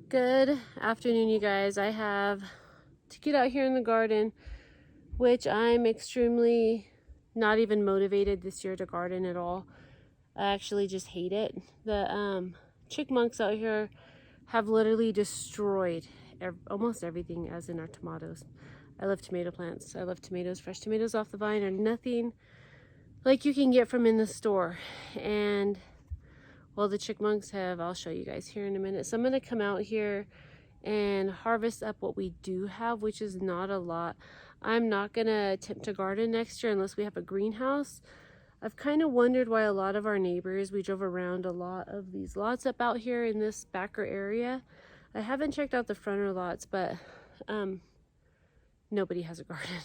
Good afternoon, you guys. I have to get out here in the garden, which I'm extremely not even motivated this year to garden at all. I actually just hate it. The chickmunks out here have literally destroyed almost everything, as in our tomatoes. I love tomato plants. I love tomatoes. Fresh tomatoes off the vine are nothing like you can get from in the store. And well, the chickmunks have, I'll show you guys here in a minute. So I'm going to come out here and harvest up what we do have, which is not a lot. I'm not going to attempt to garden next year unless we have a greenhouse. I've kind of wondered why a lot of our neighbors, we drove around a lot of these lots up out here in this backer area. I haven't checked out the fronter lots, but nobody has a garden.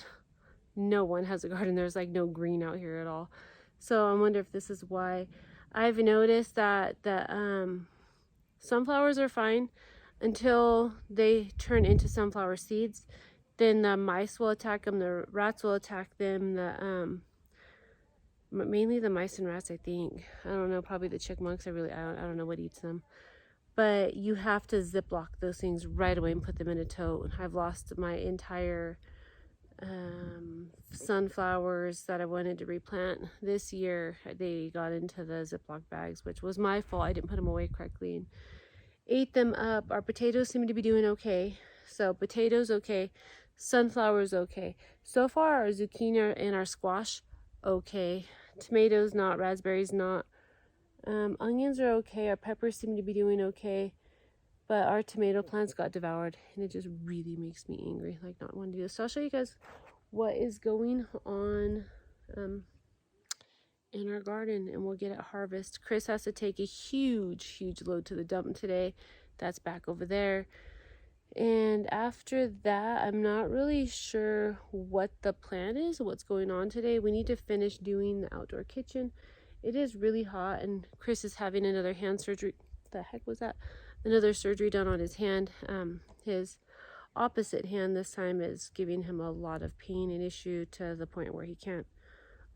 No one has a garden. There's like no green out here at all. So I wonder if this is why. I've noticed that the sunflowers are fine until they turn into sunflower seeds. Then the mice will attack them, the rats will attack them, mainly the mice and rats, I think. I don't know, probably the chickmunks. I don't know what eats them. But you have to ziplock those things right away and put them in a tote. I've lost my entire sunflowers that I wanted to replant this year. They got into the Ziploc bags, which was my fault. I didn't put them away correctly and ate them up. Our potatoes seem to be doing okay. So potatoes okay, sunflowers okay. So far our zucchini and our squash okay. Tomatoes not, raspberries not. Onions are okay. Our peppers seem to be doing okay. But our tomato plants got devoured, and it just really makes me angry, like not wanting to do this. So I'll show you guys what is going on in our garden, and we'll get it harvest. Chris has to take a huge load to the dump today. That's back over there. And after that, I'm not really sure what the plan is, what's going on today. We need to finish doing the outdoor kitchen. It is really hot, and Chris is having another hand surgery. The heck was that? Another surgery done on his hand. His opposite hand this time is giving him a lot of pain and issue to the point where he can't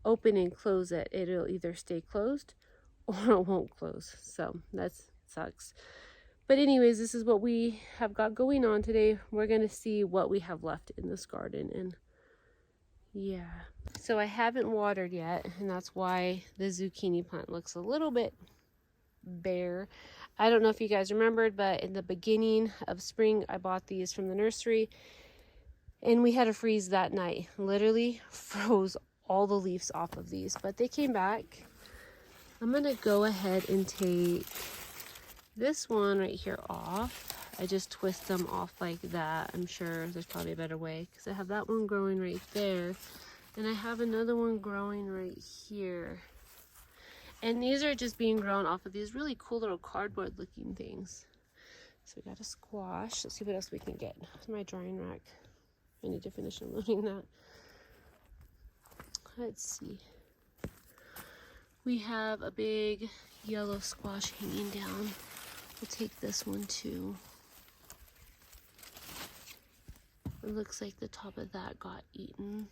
open and close it. It'll either stay closed or it won't close. So that sucks. But anyways, this is what we have got going on today. We're going to see what we have left in this garden. And yeah. So I haven't watered yet, and that's why the zucchini plant looks a little bit bare. I don't know if you guys remembered, but in the beginning of spring, I bought these from the nursery, and we had a freeze that night. Literally froze all the leaves off of these, but they came back. I'm gonna go ahead and take this one right here off. I just twist them off like that. I'm sure there's probably a better way, because I have that one growing right there, and I have another one growing right here. And these are just being grown off of these really cool little cardboard looking things. So we got a squash. Let's see what else we can get. It's my drying rack. I need to finish unloading that. Let's see. We have a big yellow squash hanging down. We'll take this one too. It looks like the top of that got eaten.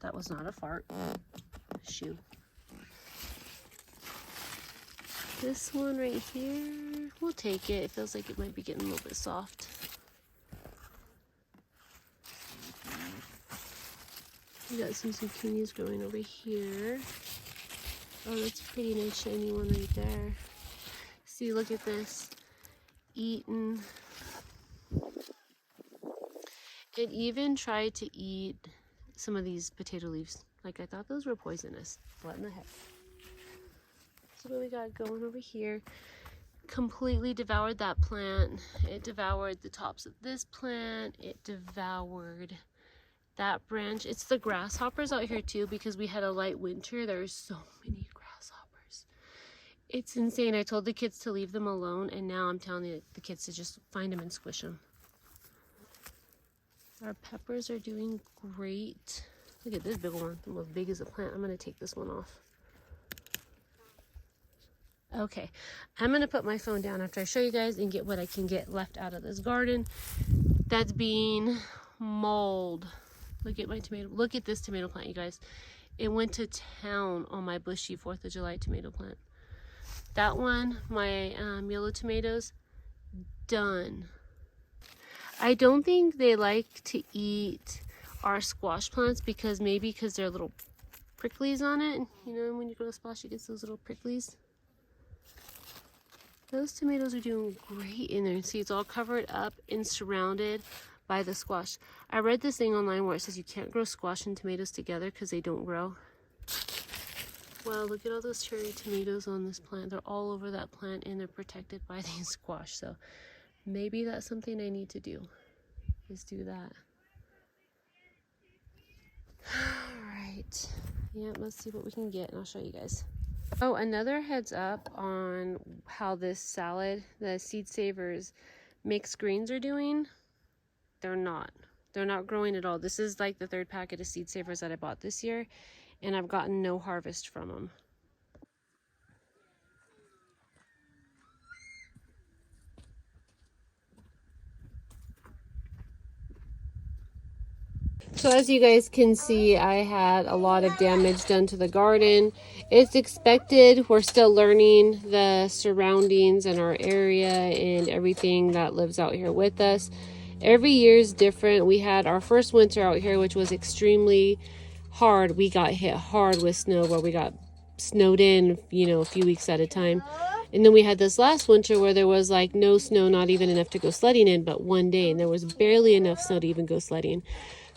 That was not a fart. Shoe. This one right here, we'll take it. It feels like it might be getting a little bit soft. We got some zucchinis growing over here. Oh, that's a pretty nice shiny one right there. See, look at this. Eaten. It even tried to eat some of these potato leaves. Like, I thought those were poisonous. What in the heck? So what we got going over here. Completely devoured that plant. It devoured the tops of this plant. It devoured that branch. It's the grasshoppers out here too, because we had a light winter. There's so many grasshoppers. It's insane. I told the kids to leave them alone, and now I'm telling the kids to just find them and squish them. Our peppers are doing great. Look at this big one, almost big as a plant. I'm gonna take this one off. Okay, I'm gonna put my phone down after I show you guys and get what I can get left out of this garden that's being mauled. Look at my tomato. Look at this tomato plant, you guys. It went to town on my bushy 4th of July tomato plant. That one, my yellow tomatoes, done. I don't think they like to eat our squash plants because they're little pricklies on it. You know, when you go to squash, it gets those little pricklies. Those tomatoes are doing great in there. See, it's all covered up and surrounded by the squash. I read this thing online where it says you can't grow squash and tomatoes together because they don't grow. Wow, look at all those cherry tomatoes on this plant. They're all over that plant and they're protected by these squash. So maybe that's something I need to do, is do that. All right. Yeah, let's see what we can get and I'll show you guys. Oh, another heads up on how this salad, the Seed Savers mixed greens are doing. They're not growing at all. This is like the third packet of Seed Savers that I bought this year, and I've gotten no harvest from them. So as you guys can see, I had a lot of damage done to the garden. It's expected. We're still learning the surroundings and our area and everything that lives out here with us. Every year is different. We had our first winter out here, which was extremely hard. We got hit hard with snow, where we got snowed in, you know, a few weeks at a time. And then we had this last winter where there was like no snow, not even enough to go sledding in, but one day, and there was barely enough snow to even go sledding.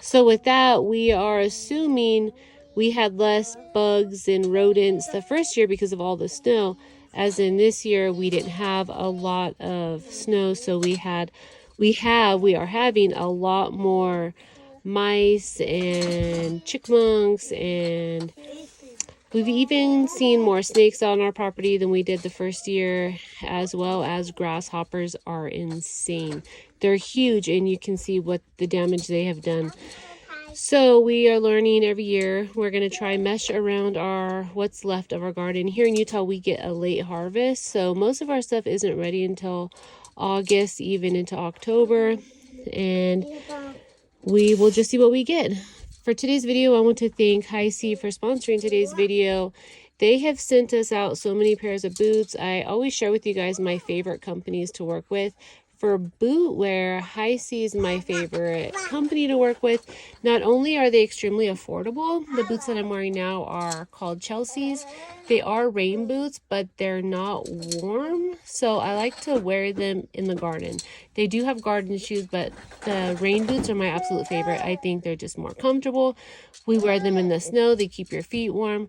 So with that, we are assuming we had less bugs and rodents the first year because of all the snow, as in this year we didn't have a lot of snow, so we are having a lot more mice and chipmunks, and we've even seen more snakes on our property than we did the first year, as well as grasshoppers are insane. They're huge, and you can see what the damage they have done. So we are learning every year. We're going to try mesh around what's left of our garden. Here in Utah, we get a late harvest, so most of our stuff isn't ready until August, even into October, and we will just see what we get. For today's video, I want to thank Hisea for sponsoring today's video. They have sent us out so many pairs of boots. I always share with you guys my favorite companies to work with. For boot wear, Hisea is my favorite company to work with. Not only are they extremely affordable, the boots that I'm wearing now are called Chelsea's. They are rain boots, but they're not warm, so I like to wear them in the garden. They do have garden shoes, but the rain boots are my absolute favorite. I think they're just more comfortable. We wear them in the snow. They keep your feet warm.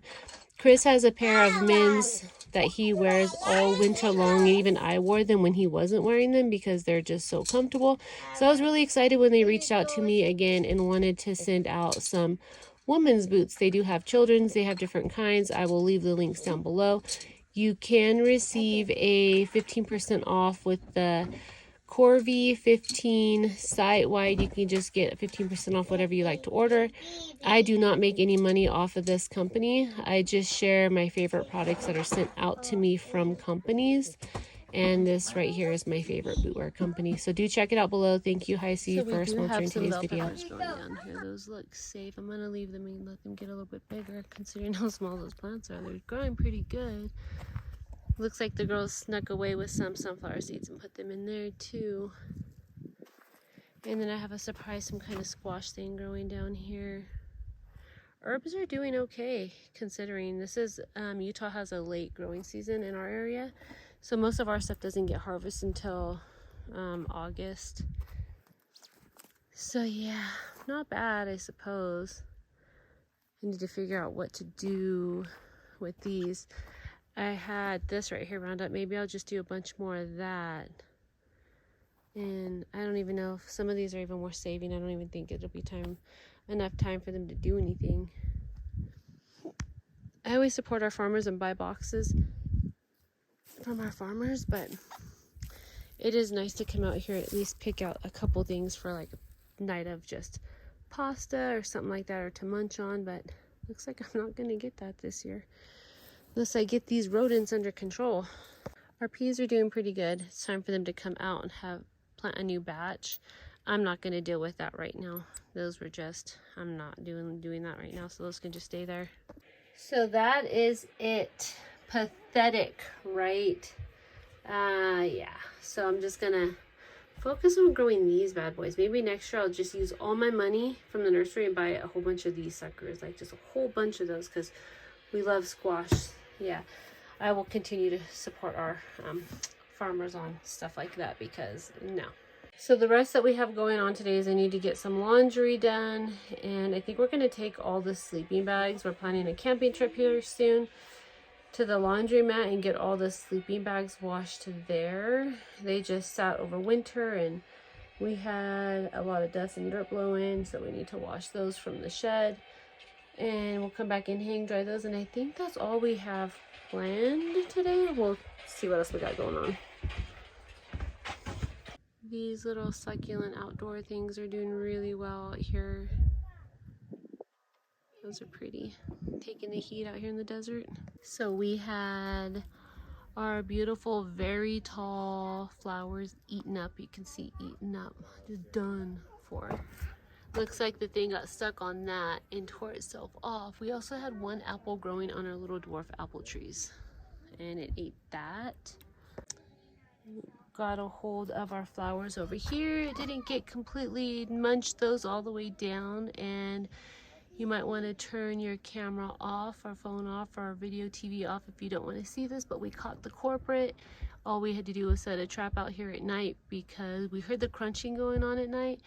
Chris has a pair of men's that he wears all winter long, and even I wore them when he wasn't wearing them because they're just so comfortable. So I was really excited when they reached out to me again and wanted to send out some women's boots. They do have children's, they have different kinds. I will leave the links down below. You can receive a 15% off with the Corvi 15 site-wide. You can just get 15% off whatever you like to order. I do not make any money off of this company. I just share my favorite products that are sent out to me from companies. And this right here is my favorite bootwear company. So do check it out below. Thank you, Hisea, for sponsoring today's video. Growing down here. Those look safe. I'm going to leave them and let them get a little bit bigger, considering how small those plants are. They're growing pretty good. Looks like the girls snuck away with some sunflower seeds and put them in there too. And then I have a surprise, some kind of squash thing growing down here. Herbs are doing okay, considering this is Utah has a late growing season in our area, so most of our stuff doesn't get harvested until August. So yeah, not bad, I suppose. I need to figure out what to do with these. I had this right here round up. Maybe I'll just do a bunch more of that. And I don't even know if some of these are even worth saving. I don't even think it'll be enough time for them to do anything. I always support our farmers and buy boxes from our farmers, but it is nice to come out here and at least pick out a couple things for like a night of just pasta or something like that, or to munch on. But looks like I'm not going to get that this year unless I get these rodents under control. Our peas are doing pretty good. It's time for them to come out and plant a new batch. I'm not going to deal with that right now. Those were just, I'm not doing that right now, so those can just stay there. So that is it. Pathetic, right? Yeah, so I'm just gonna focus on growing these bad boys. Maybe next year I'll just use all my money from the nursery and buy a whole bunch of these suckers, like just a whole bunch of those, because we love squash. Yeah, I will continue to support our farmers on stuff like that, because no. So the rest that we have going on today is I need to get some laundry done, and I think we're going to take all the sleeping bags. We're planning a camping trip here soon, to the laundromat and get all the sleeping bags washed there. They just sat over winter and we had a lot of dust and dirt blowing, so we need to wash those from the shed. And we'll come back and hang dry those, and I think that's all we have planned today. We'll see what else we got going on. These little succulent outdoor things are doing really well out here. Those are pretty. Taking the heat out here in the desert. So we had our beautiful, very tall flowers eaten up. You can see eaten up, just done for. Looks like the thing got stuck on that and tore itself off. We also had one apple growing on our little dwarf apple trees, and it ate that. Got a hold of our flowers over here. It didn't get completely munched those all the way down, and you might want to turn your camera off, our phone off, or our video TV off if you don't want to see this, but we caught the corporate. All we had to do was set a trap out here at night because we heard the crunching going on at night.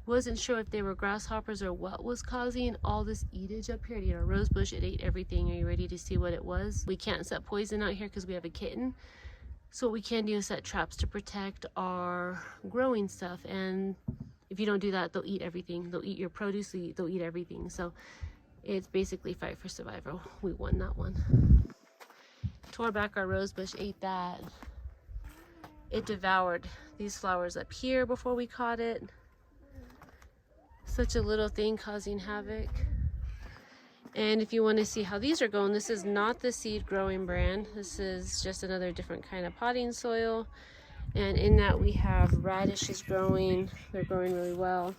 Wasn't sure if they were grasshoppers or what was causing all this eatage up here. It ate our rose bush, it ate everything. Are you ready to see what it was? We can't set poison out here because we have a kitten. So what we can do is set traps to protect our growing stuff, and if you don't do that, they'll eat everything. They'll eat your produce, they'll eat everything. So it's basically fight for survival. We won that one. Tore back our rose bush, ate that. It devoured these flowers up here before we caught it. Such a little thing causing havoc. And if you want to see how these are going, this is not the seed growing brand. This is just another different kind of potting soil. And in that we have radishes growing. They're growing really well.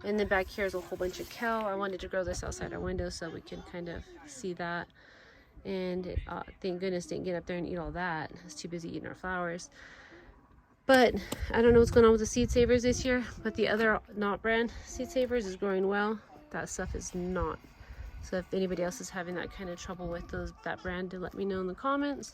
And then back here is a whole bunch of kale. I wanted to grow this outside our window so we can kind of see that. And it, thank goodness didn't get up there and eat all that. I was too busy eating our flowers. But I don't know what's going on with the seed savers this year, but the other not brand seed savers is growing well. That stuff is not. So if anybody else is having that kind of trouble with that brand, to let me know in the comments.